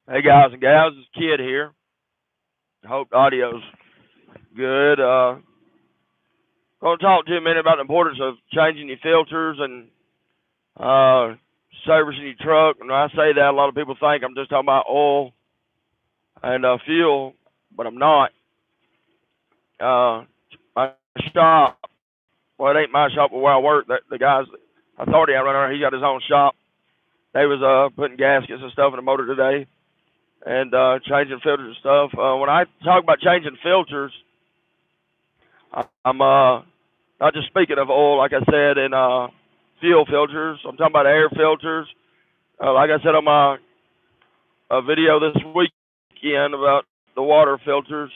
Hey guys and gals, it's Kid here. Hope the audio's good. Gonna talk to you a minute about the importance of changing your filters and servicing your truck. And when I say that, a lot of people think I'm just talking about oil and fuel, but I'm not. My shop, well, it ain't my shop, but where I work, the guy's authority I run there, he got his own shop. They was putting gaskets and stuff in the motor today and changing filters and stuff. When I talk about changing filters, I'm not just speaking of oil, like I said, and fuel filters. I'm talking about air filters. Like I said on my video this weekend about the water filters,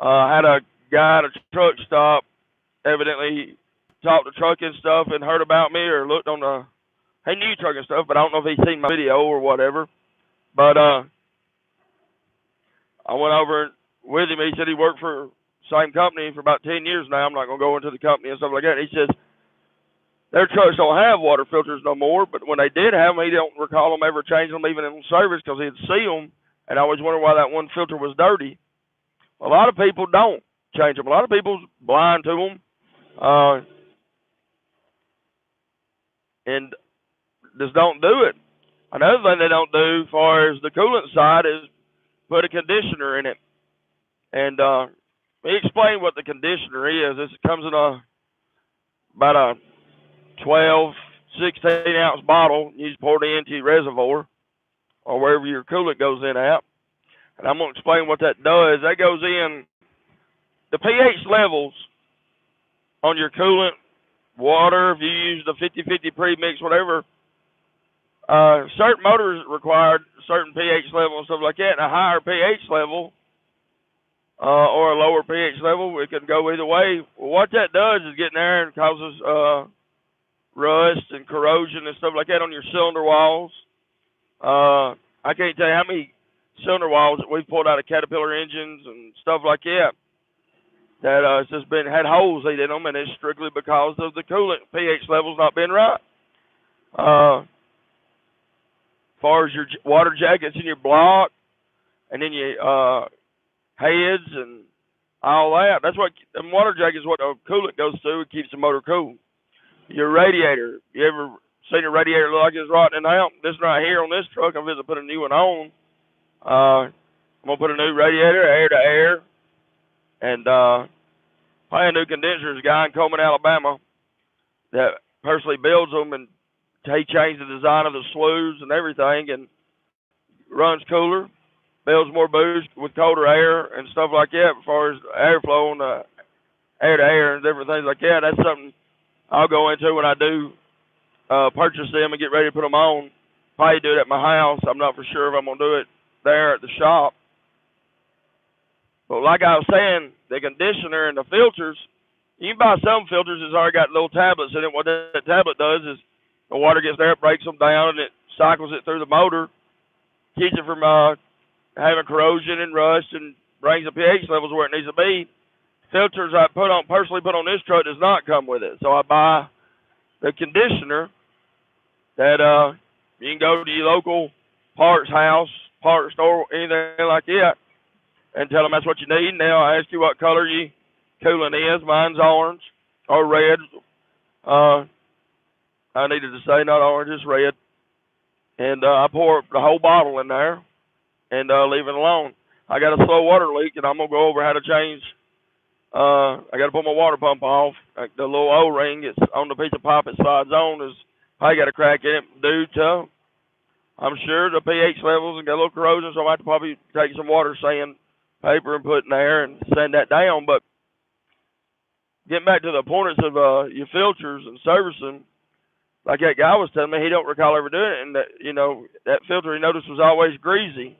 I had a guy at a truck stop. Evidently, talked to truck and stuff and heard about me or looked on the. He knew truck and stuff, but I don't know if he seen my video or whatever. But I went over with him. He said he worked for the same company for about 10 years now. I'm not going to go into the company and stuff like that. He says their trucks don't have water filters no more, but when they did have them, he don't recall them ever changing them even in service because he'd see them, and I always wondered why that one filter was dirty. A lot of people don't change them. A lot of people's blind to them, and just don't do it. Another thing they don't do as far as the coolant side is put a conditioner in it. And let me explain what the conditioner is. This comes in about a 12, 16-ounce bottle. You just pour it into your reservoir or wherever your coolant goes in at. And I'm going to explain what that does. That goes in the pH levels on your coolant, water, if you use the 50-50 premix, whatever. Certain motors require certain pH level and stuff like that. And a higher pH level or a lower pH level, it can go either way. Well, what that does is get in there and causes rust and corrosion and stuff like that on your cylinder walls. I can't tell you how many cylinder walls that we've pulled out of Caterpillar engines and stuff like that it's just been had holes in them, and it's strictly because of the coolant pH levels not being right. As far as your water jackets in your block and in your heads and all that, that's what the water jacket is. What the coolant goes through, it keeps the motor cool. Your radiator, you ever seen a radiator look like it's rotting out? This right here on this truck, I'm going to put a new one on. I'm going to put a new radiator, air to air, and brand new condensers. A guy in Coleman, Alabama, that personally builds them, and he changed the design of the slews and everything, and runs cooler, builds more boost with colder air and stuff like that. As far as airflow on the air to air and different things like that, that's something I'll go into when I do purchase them and get ready to put them on. Probably do it at my house. I'm not for sure if I'm going to do it there at the shop. But like I was saying, the conditioner and the filters, you can buy some filters that's already got little tablets in it. What that tablet does is the water gets there, it breaks them down, and it cycles it through the motor, keeps it from having corrosion and rust, and brings the pH levels where it needs to be. Filters I personally put on this truck does not come with it. So I buy the conditioner that you can go to your local parts house, parts store, anything like that, and tell them that's what you need. And they'll ask you what color your coolant is. Mine's orange or red. I needed to say not orange, it's red. And I pour the whole bottle in there and leave it alone. I got a slow water leak, and I'm going to go over how to change. I got to put my water pump off. Like the little O-ring, it's on the piece of pipe it slides on, is I got a crack in it due to, I'm sure, the pH levels and got a little corrosion, so I might have to probably take some water sandpaper and put in there and sand that down. But getting back to the importance of your filters and servicing, like that guy was telling me, he don't recall ever doing it, and that, that filter he noticed was always greasy,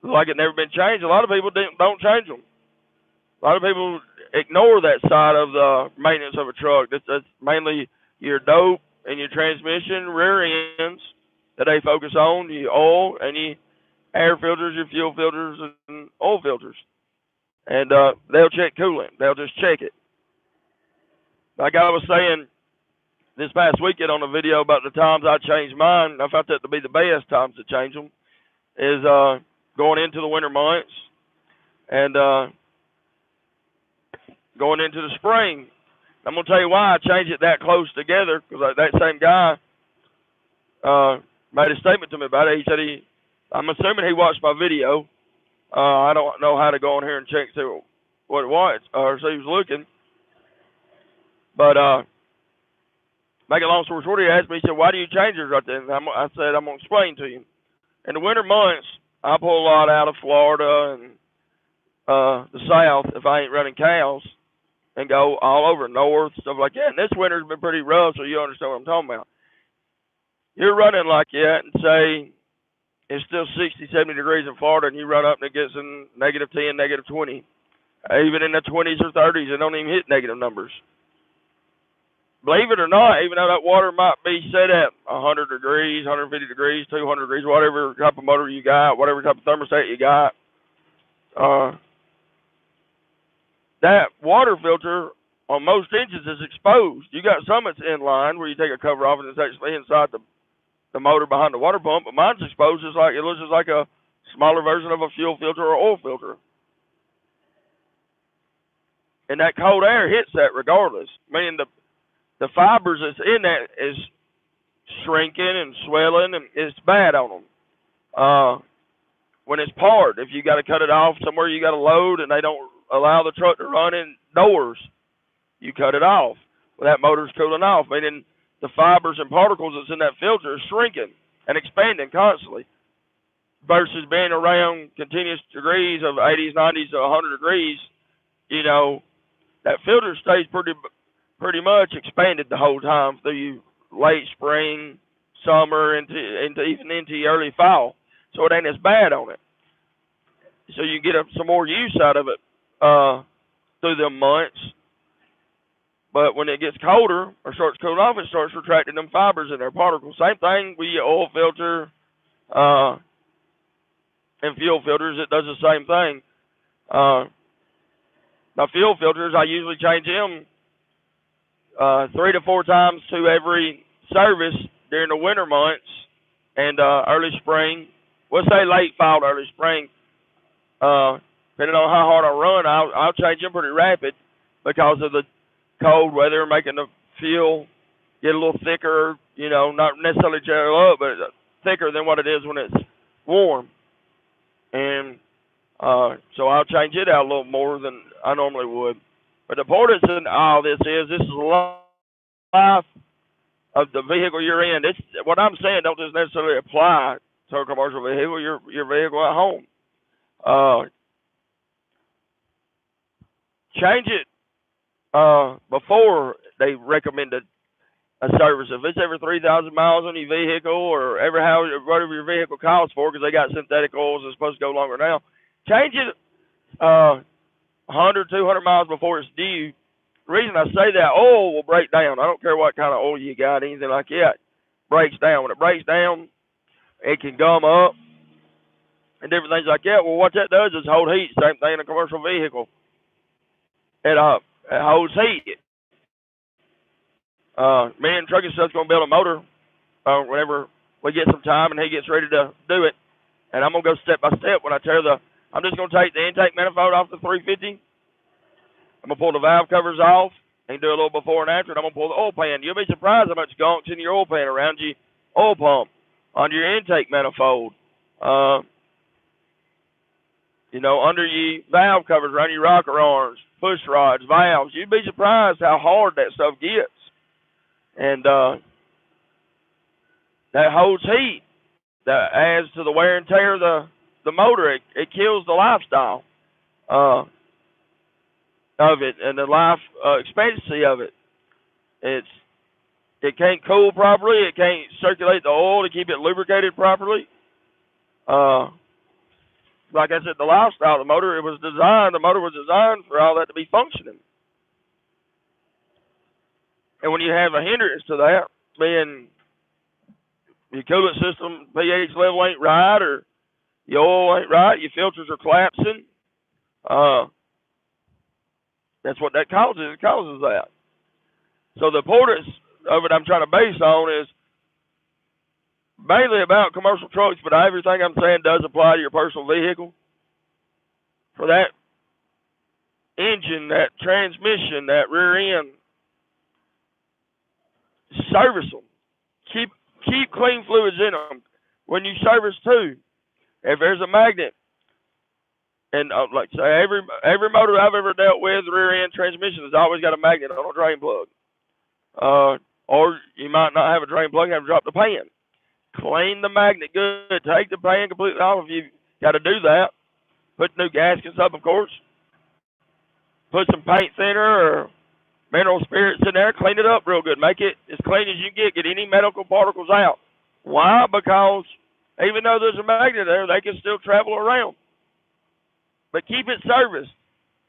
like it never been changed. A lot of people don't change them. A lot of people ignore that side of the maintenance of a truck. That's mainly your dope and your transmission rear ends that they focus on, your oil and your air filters, your fuel filters, and oil filters. And they'll check coolant. They'll just check it. Like I was saying this past weekend on a video about the times I changed mine, I found that to be the best times to change them. is going into the winter months and going into the spring. I'm going to tell you why I changed it that close together, because that same guy made a statement to me about it. He said I'm assuming he watched my video. I don't know how to go on here and check see what it was, or see he was looking. But make a long story short, he asked me, he said, why do you change yours right there? And I said, I'm going to explain to you. In the winter months, I pull a lot out of Florida and the South if I ain't running cows, and go all over north, stuff like that. And this winter's been pretty rough, so you understand what I'm talking about. You're running like that, and say it's still 60, 70 degrees in Florida, and you run up and it gets in -10, -20. Even in the 20s or 30s, it don't even hit negative numbers. Believe it or not, even though that water might be set at 100 degrees, 150 degrees, 200 degrees, whatever type of motor you got, whatever type of thermostat you got, that water filter on most engines is exposed. You got some that's inline where you take a cover off and it's actually inside the motor behind the water pump, but mine's exposed. It looks just like a smaller version of a fuel filter or oil filter. And that cold air hits that regardless. Meaning the fibers that's in that is shrinking and swelling, and it's bad on them. When it's parred, if you got to cut it off somewhere, you got to load, and they don't allow the truck to run indoors, you cut it off. Well, that motor's cooling off, meaning the fibers and particles that's in that filter are shrinking and expanding constantly, versus being around continuous degrees of 80s, 90s, to 100 degrees. You know, that filter stays pretty much expanded the whole time through late spring, summer, even into early fall. So it ain't as bad on it. So you get some more use out of it through the months. But when it gets colder or starts cooling off, it starts retracting them fibers in their particles. Same thing with your oil filter and fuel filters. It does the same thing. Now, fuel filters, I usually change them 3 to 4 times to every service during the winter months and early spring. We'll say late fall to early spring. Depending on how hard I run, I'll change them pretty rapid because of the cold weather, making the fuel get a little thicker, you know, not necessarily gel up, but thicker than what it is when it's warm. And so I'll change it out a little more than I normally would. But the importance in all this is the life of the vehicle you're in. It's, what I'm saying don't just necessarily apply to a commercial vehicle, your vehicle at home. Change it before they recommend a service. If it's every 3,000 miles on your vehicle, or whatever your vehicle calls for, because they got synthetic oils that's supposed to go longer now, change it 100, 200 miles before it's due. The reason I say that, oil will break down. I don't care what kind of oil you got, anything like that. Breaks down. When it breaks down, it can gum up and different things like that. Well, what that does is hold heat. Same thing in a commercial vehicle. It holds heat. Me and Trucking Stuff's going to build a motor whenever we get some time and he gets ready to do it. And I'm going to go step by step. When I I'm just going to take the intake manifold off the 350. I'm going to pull the valve covers off and do a little before and after. And I'm going to pull the oil pan. You'll be surprised how much gunk's in your oil pan around your oil pump, on your intake manifold. You know, under your valve covers, around your rocker arms, push rods, valves. You'd be surprised how hard that stuff gets. And that holds heat. That adds to the wear and tear of the motor. It kills the lifestyle of it and the life expectancy of it. It can't cool properly. It can't circulate the oil to keep it lubricated properly. Like I said, the lifestyle of the motor, the motor was designed for all that to be functioning. And when you have a hindrance to that, being your coolant system pH level ain't right, or your oil ain't right, your filters are collapsing, that's what that causes. It causes that. So the importance of it I'm trying to base on is mainly about commercial trucks, but everything I'm saying does apply to your personal vehicle. For that engine, that transmission, that rear end, service them. Keep clean fluids in them. When you service too, if there's a magnet, and like say every motor I've ever dealt with, rear end transmission has always got a magnet on a drain plug. Or you might not have a drain plug and have to drop the pan. Clean the magnet good. Take the pan completely off if you've got to do that. Put new gaskets up, of course. Put some paint thinner or mineral spirits in there. Clean it up real good. Make it as clean as you get. Get any medical particles out. Why? Because even though there's a magnet there, they can still travel around. But keep it serviced.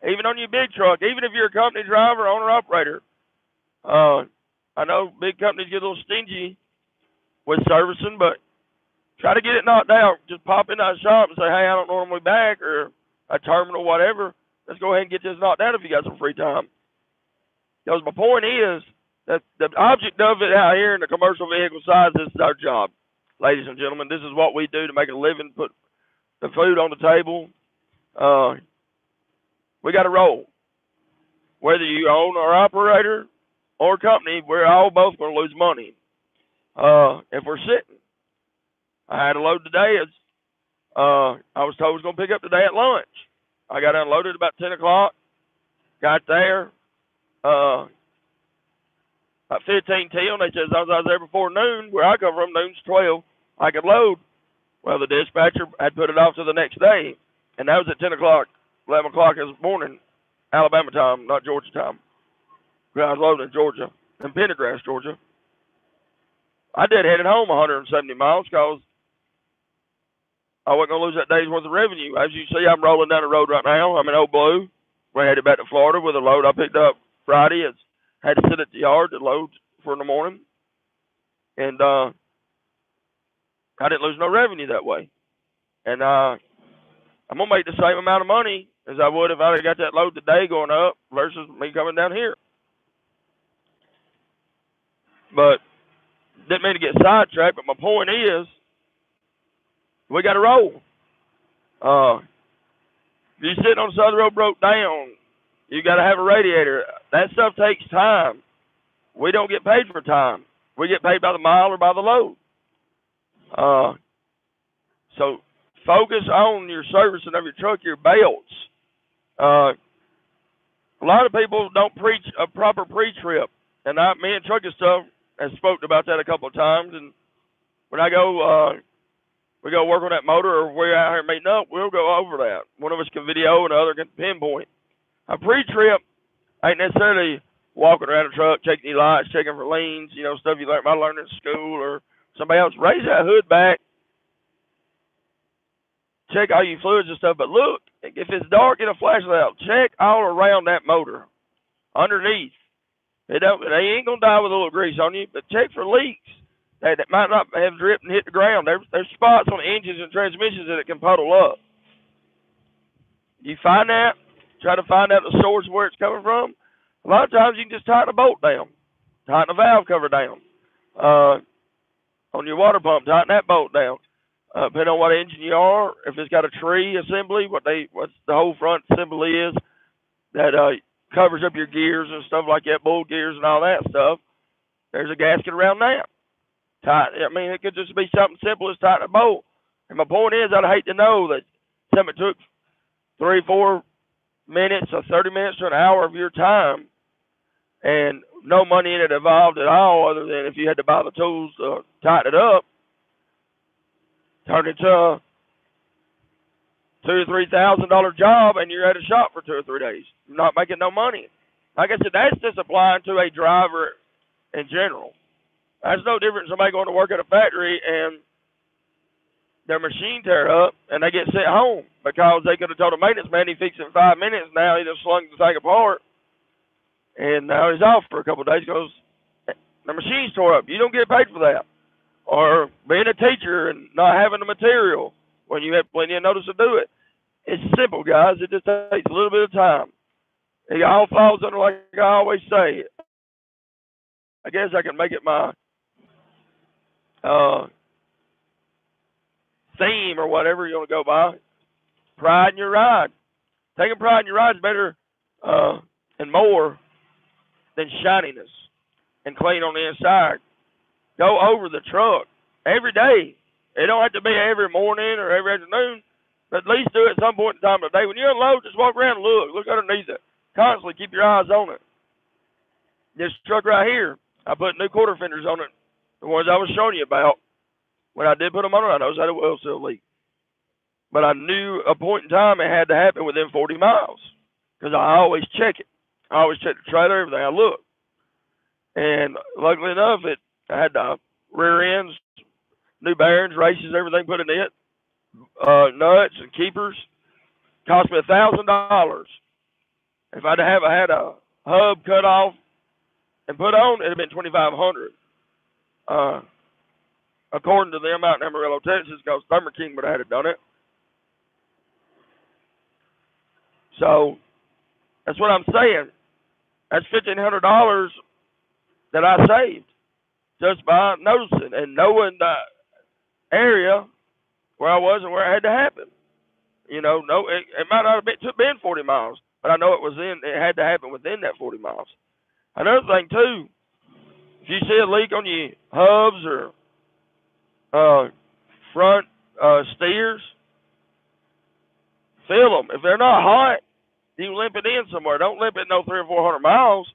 Even on your big truck. Even if you're a company driver, owner-operator. I know big companies get a little stingy with servicing, but try to get it knocked out. Just pop in that shop and say, hey, I don't know when we're back, or a terminal, whatever. Let's go ahead and get this knocked out if you got some free time. Because my point is that the object of it out here in the commercial vehicle side, this is our job. Ladies and gentlemen, this is what we do to make a living, put the food on the table. We got to roll. Whether you own or operator or company, we're all both going to lose money if we're sitting. I had a load today. I was told I was going to pick up today at lunch. I got unloaded about 10 o'clock. Got there about 15 till, and they said as long as I was there before noon, where I come from, noon's 12, I could load. Well, the dispatcher had put it off to the next day, and that was at 10 o'clock, 11 o'clock this morning, Alabama time, not Georgia time. I was loading in Georgia, in Pendergrass, Georgia. I did headed home 170 miles because I wasn't going to lose that day's worth of revenue. As you see, I'm rolling down the road right now. I'm in Old Blue. We're headed back to Florida with a load I picked up Friday. It's had to sit at the yard to load for in the morning. And I didn't lose no revenue that way. And I'm going to make the same amount of money as I would if I had got that load today going up versus me coming down here. But didn't mean to get sidetracked, but my point is we got to roll. If you're sitting on the side of the road broke down, you got to have a radiator. That stuff takes time. We don't get paid for time. We get paid by the mile or by the load. So focus on your servicing of your truck, your belts. A lot of people don't preach a proper pre-trip. And me and Trucking Stuff has spoke about that a couple of times. And when I go, we go work on that motor, or we're out here meeting up, we'll go over that. One of us can video and the other can pinpoint. A pre-trip ain't necessarily walking around the truck, checking the lights, checking for leans, stuff you might learn in school or somebody else. Raise that hood back, check all your fluids and stuff. But look, if it's dark, get a flashlight out. Check all around that motor, underneath. They ain't gonna die with a little grease on you, but check for leaks that might not have dripped and hit the ground. There's spots on engines and transmissions that it can puddle up. You find that, try to find out the source where it's coming from. A lot of times you can just tighten a bolt down, tighten a valve cover down. On your water pump, tighten that bolt down. Depending on what engine you are, if it's got a tree assembly, what the whole front assembly is, that covers up your gears and stuff like that, bull gears and all that stuff. There's a gasket around that. It could just be something simple as tighten a bolt. And my point is, I'd hate to know that something took 3-4 minutes or 30 minutes to an hour of your time and no money in it involved at all, other than if you had to buy the tools to tighten it up, turn it to a $2,000 or $3,000 job, and you're at a shop for 2 or 3 days. You're not making no money. Like I said, that's just applying to a driver in general. That's no different than somebody going to work at a factory and their machine tear up and they get sent home because they could have told a maintenance man he fixed it in 5 minutes. Now he just slung the thing apart, and now he's off for a couple of days because the machine's tore up. You don't get paid for that. Or being a teacher and not having the material when you have plenty of notice to do it. It's simple, guys. It just takes a little bit of time. It all falls under, like I always say, I guess I can make it my theme or whatever you want to go by. Pride in your ride. Taking pride in your ride is better and more than shininess and clean on the inside. Go over the truck every day. It don't have to be every morning or every afternoon, but at least do it at some point in time of the day. When you unload, just walk around and look underneath it. Constantly keep your eyes on it. This truck right here, I put new quarter fenders on it, the ones I was showing you about. When I did put them on it, I noticed I had a oil seal leak. But I knew a point in time it had to happen within 40 miles because I always check it. I always check the trailer, everything. I look. And luckily enough, I had the rear ends, new bearings, races, everything put in it, nuts and keepers. Cost me $1,000. If I had a hub cut off and put on, it'd have been $2,500. According to them out in Amarillo, Texas, because Thermo King would have had done it. So that's what I'm saying. That's $1,500 that I saved just by noticing and knowing the area where I was and where it had to happen. You know, it might not have been 40 miles, but I know it had to happen within that 40 miles. Another thing too, if you see a leak on your hubs or front steers, fill them. If they're not hot, you limp it in somewhere. Don't limp it no 300 or 400 miles,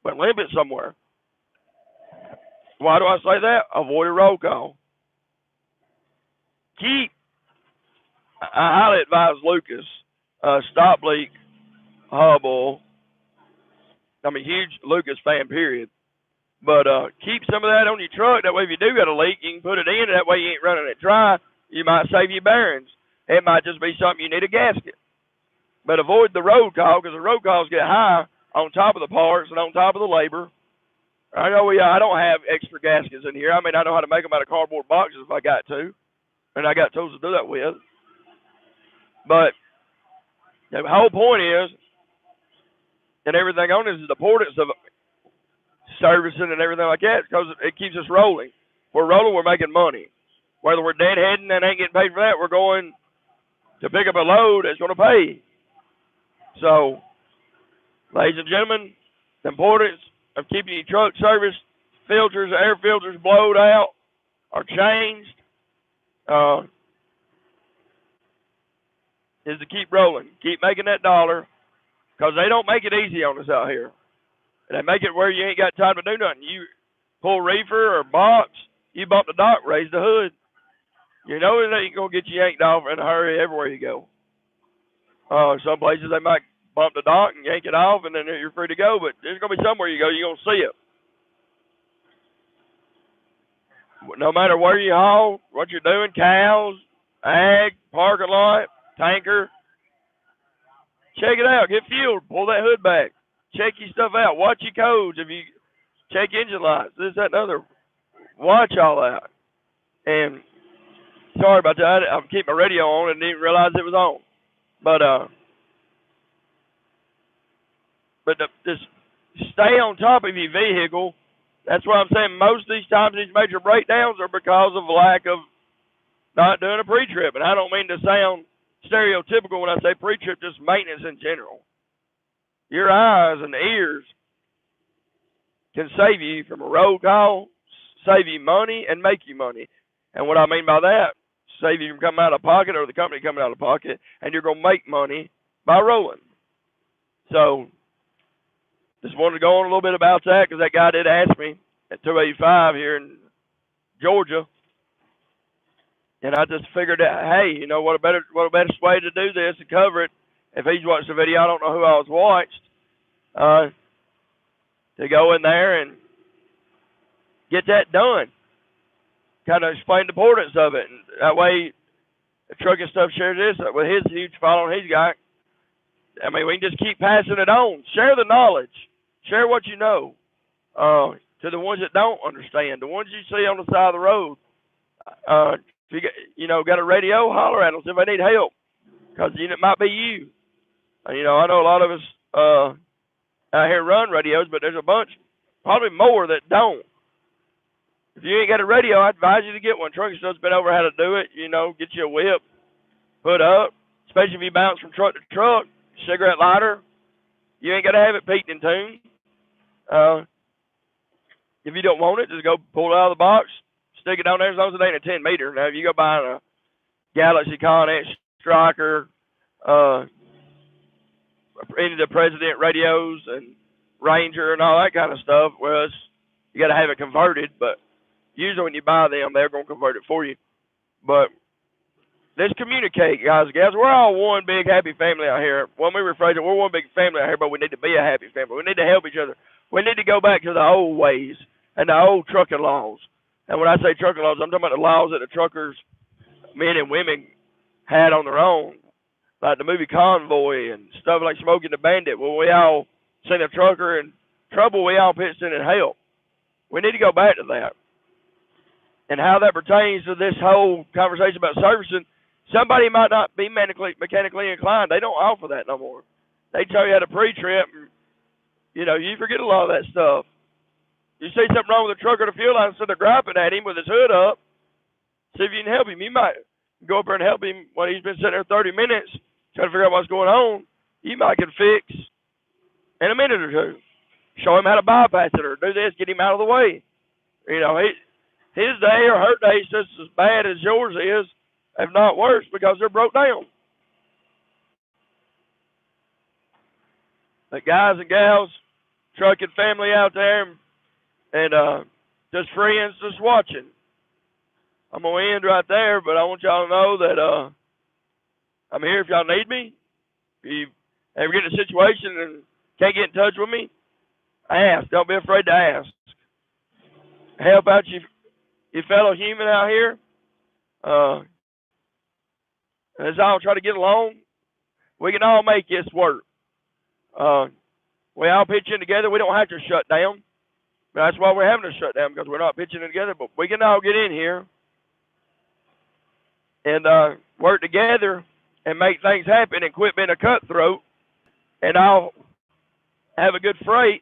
but limp it somewhere. Why do I say that? Avoid a roll call. I highly advise Lucas, stop leak, hub oil. I'm a huge Lucas fan, period. But keep some of that on your truck. That way, if you do got a leak, you can put it in. That way, you ain't running it dry. You might save your bearings. It might just be something you need a gasket. But avoid the road call, because the road calls get high on top of the parts and on top of the labor. I know I don't have extra gaskets in here. I mean, I know how to make them out of cardboard boxes if I got to. And I got tools to do that with. But the whole point is, and everything on this is the importance of servicing and everything like that, because it keeps us rolling. We're rolling, we're making money. Whether we're deadheading and ain't getting paid for that, we're going to pick up a load that's going to pay. So, ladies and gentlemen, the importance of keeping your truck serviced, filters, air filters blowed out or changed, is to keep rolling. Keep making that dollar, because they don't make it easy on us out here. They make it where you ain't got time to do nothing. You pull reefer or box, you bump the dock, raise the hood. You know it ain't going to get you yanked off in a hurry everywhere you go. Some places they might bump the dock and yank it off, and then you're free to go. But there's going to be somewhere you go, you're going to see it. No matter where you haul, what you're doing, cows, ag, parking lot, tanker, check it out. Get fuel. Pull that hood back. Check your stuff out. Watch your codes. If you check engine lights, this, that, and other. Watch all that. And sorry about that. I'm keeping my radio on and didn't realize it was on. But just stay on top of your vehicle. That's what I'm saying. Most of these times, these major breakdowns are because of lack of not doing a pre-trip. And I don't mean to sound stereotypical when I say pre-trip, just maintenance in general. Your eyes and ears can save you from a road call, save you money, and make you money. And what I mean by that, save you from coming out of pocket or the company coming out of pocket, and you're going to make money by rolling. So, just wanted to go on a little bit about that, because that guy did ask me at 285 here in Georgia. And I just figured out, hey, you know, what a better way to do this and cover it. If he's watched the video, I don't know who else watched, to go in there and get that done. Kind of explain the importance of it. And that way, the truck and stuff shares this with his huge following he's got. I mean, we can just keep passing it on. Share the knowledge. Share what you know to the ones that don't understand, the ones you see on the side of the road. If you got a radio, holler at them if they need help, because it might be you. I know a lot of us out here run radios, but there's a bunch, probably more, that don't. If you ain't got a radio, I advise you to get one. Trucking Stud's been over how to do it. Get you a whip, put up, especially if you bounce from truck to truck, cigarette lighter. You ain't got to have it peaked in tune. If you don't want it, just go pull it out of the box, stick it down there as long as it ain't a 10 meter. Now, if you go buy a Galaxy Connex Striker, any of the President radios and Ranger and all that kind of stuff, well, you got to have it converted, but usually when you buy them, they're going to convert it for you. But let's communicate, guys and gals. We're all one big happy family out here. When we rephrase it, we're one big family out here, but we need to be a happy family. We need to help each other. We need to go back to the old ways and the old trucking laws. And when I say trucking laws, I'm talking about the laws that the truckers, men and women, had on their own, like the movie Convoy and stuff like Smokey and the Bandit. When we all seen a trucker in trouble, we all pitched in and helped. We need to go back to that. And how that pertains to this whole conversation about servicing, somebody might not be mechanically inclined. They don't offer that no more. They tell you how to pre-trip, and, you forget a lot of that stuff. You see something wrong with the truck or the fuel line, instead of griping at him with his hood up, see if you can help him. You might go up there and help him when he's been sitting there 30 minutes trying to figure out what's going on. You might can fix in a minute or two. Show him how to bypass it or do this, get him out of the way. His day or her day is just as bad as yours is, if not worse, because they're broke down. But guys and gals, trucking family out there, and just friends just watching, I'm going to end right there, but I want y'all to know that I'm here if y'all need me. If you ever get in a situation and can't get in touch with me, ask. Don't be afraid to ask. Help out your fellow human out here. As all try to get along, we can all make this work. We all pitch in together. We don't have to shut down. That's why we're having to shut down, because we're not pitching in together. But we can all get in here and work together and make things happen and quit being a cutthroat, and all have a good freight,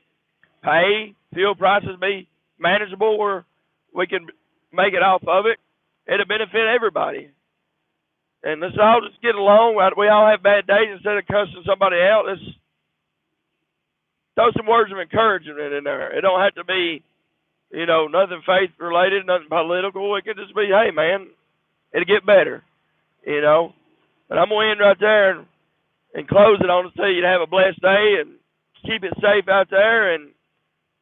pay, fuel prices be manageable where we can make it off of it. It'll benefit everybody. And let's all just get along. We all have bad days. Instead of cussing somebody out, let's throw some words of encouragement in there. It don't have to be, nothing faith related, nothing political. It could just be, hey, man, it'll get better, But I'm going to end right there and close it on to tell you to have a blessed day and keep it safe out there. And